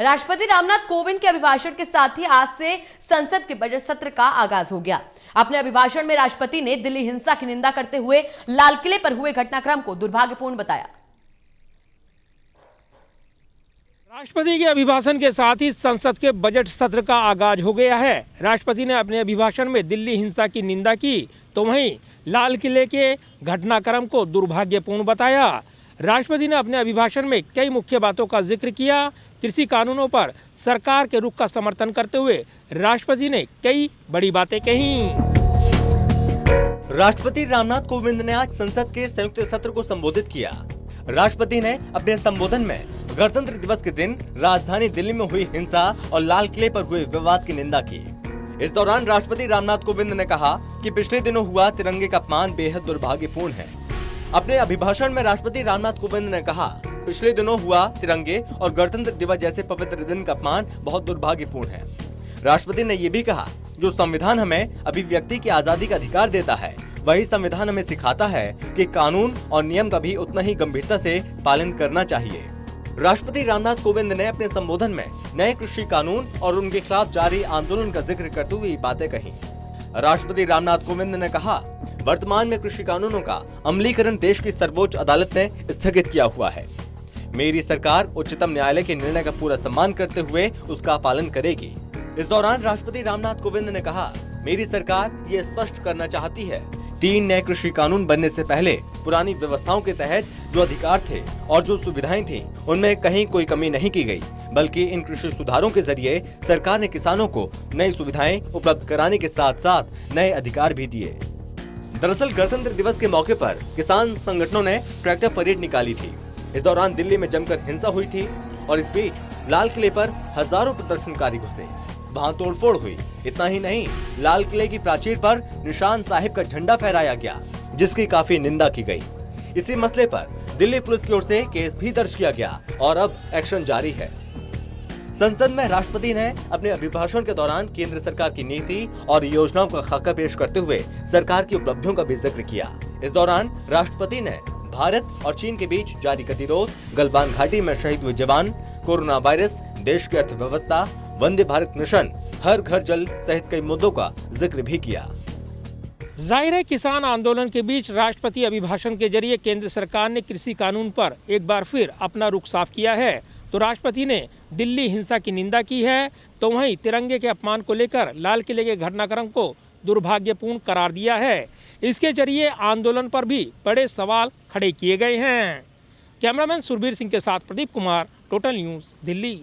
राष्ट्रपति रामनाथ कोविंद के अभिभाषण के साथ ही आज से संसद के बजट सत्र का आगाज हो गया। अपने अभिभाषण में राष्ट्रपति ने दिल्ली हिंसा की निंदा करते हुए लाल किले पर हुए घटनाक्रम को दुर्भाग्यपूर्ण बताया। राष्ट्रपति के अभिभाषण के साथ ही संसद के बजट सत्र का आगाज हो गया है। राष्ट्रपति ने अपने अभिभाषण में दिल्ली हिंसा की निंदा की तो वहीं लाल किले के घटनाक्रम को दुर्भाग्यपूर्ण बताया। राष्ट्रपति ने अपने अभिभाषण में कई मुख्य बातों का जिक्र किया। कृषि कानूनों पर सरकार के रुख का समर्थन करते हुए राष्ट्रपति ने कई बड़ी बातें कही। राष्ट्रपति रामनाथ कोविंद ने आज संसद के संयुक्त सत्र को संबोधित किया। राष्ट्रपति ने अपने संबोधन में गणतंत्र दिवस के दिन राजधानी दिल्ली में हुई हिंसा और लाल किले पर हुए विवाद की निंदा की। इस दौरान राष्ट्रपति रामनाथ कोविंद ने कहा कि पिछले दिनों हुआ तिरंगे का अपमान बेहद दुर्भाग्यपूर्ण है। अपने अभिभाषण में राष्ट्रपति रामनाथ कोविंद ने कहा, पिछले दिनों हुआ तिरंगे और गणतंत्र दिवस जैसे पवित्र दिन का अपमान बहुत दुर्भाग्यपूर्ण है। राष्ट्रपति ने ये भी कहा, जो संविधान हमें अभिव्यक्ति की आजादी का अधिकार देता है, वही संविधान हमें सिखाता है कि कानून और नियम का भी उतना ही गंभीरता से पालन करना चाहिए। राष्ट्रपति रामनाथ कोविंद ने अपने संबोधन में नए कृषि कानून और उनके खिलाफ जारी आंदोलन का जिक्र करते हुए बातें कही। राष्ट्रपति रामनाथ कोविंद ने कहा, वर्तमान में कृषि कानूनों का अमलीकरण देश की सर्वोच्च अदालत ने स्थगित किया हुआ है। मेरी सरकार उच्चतम न्यायालय के निर्णय का पूरा सम्मान करते हुए उसका पालन करेगी। इस दौरान राष्ट्रपति रामनाथ कोविंद ने कहा, मेरी सरकार ये स्पष्ट करना चाहती है, 3 नए कृषि कानून बनने से पहले पुरानी व्यवस्थाओं के तहत जो अधिकार थे और जो सुविधाएं थीं, उनमें कहीं कोई कमी नहीं की गई, बल्कि इन कृषि सुधारों के जरिए सरकार ने किसानों को नई सुविधाएं उपलब्ध कराने के साथ साथ नए अधिकार भी दिए। दरअसल गणतंत्र दिवस के मौके पर किसान संगठनों ने ट्रैक्टर परेड निकाली थी। इस दौरान दिल्ली में जमकर हिंसा हुई थी और इस बीच लाल किले पर हजारों प्रदर्शनकारी घुसे, वहां तोड़फोड़ हुई। इतना ही नहीं, लाल किले की प्राचीर पर निशान साहिब का झंडा फहराया गया, जिसकी काफी निंदा की गई। इसी मसले पर दिल्ली पुलिस की ओर से केस भी दर्ज किया गया और अब एक्शन जारी है। संसद में राष्ट्रपति ने अपने अभिभाषण के दौरान केंद्र सरकार की नीति और योजनाओं का खाका पेश करते हुए सरकार की उपलब्धियों का भी जिक्र किया। इस दौरान राष्ट्रपति ने भारत और चीन के बीच जारी गतिरोध, गलवान घाटी में शहीद हुए जवान, कोरोना वायरस, देश की अर्थव्यवस्था, वंदे भारत मिशन, हर घर जल सहित कई मुद्दों का जिक्र भी किया। जाहिर है, किसान आंदोलन के बीच राष्ट्रपति अभिभाषण के जरिए केंद्र सरकार ने कृषि कानून पर एक बार फिर अपना रुख साफ किया है। तो राष्ट्रपति ने दिल्ली हिंसा की निंदा की है तो वहीं तिरंगे के अपमान को लेकर लाल किले के घटनाक्रम को दुर्भाग्यपूर्ण करार दिया है। इसके जरिए आंदोलन पर भी बड़े सवाल खड़े किए गए हैं। कैमरामैन सुरबीर सिंह के साथ प्रदीप कुमार, टोटल न्यूज़, दिल्ली।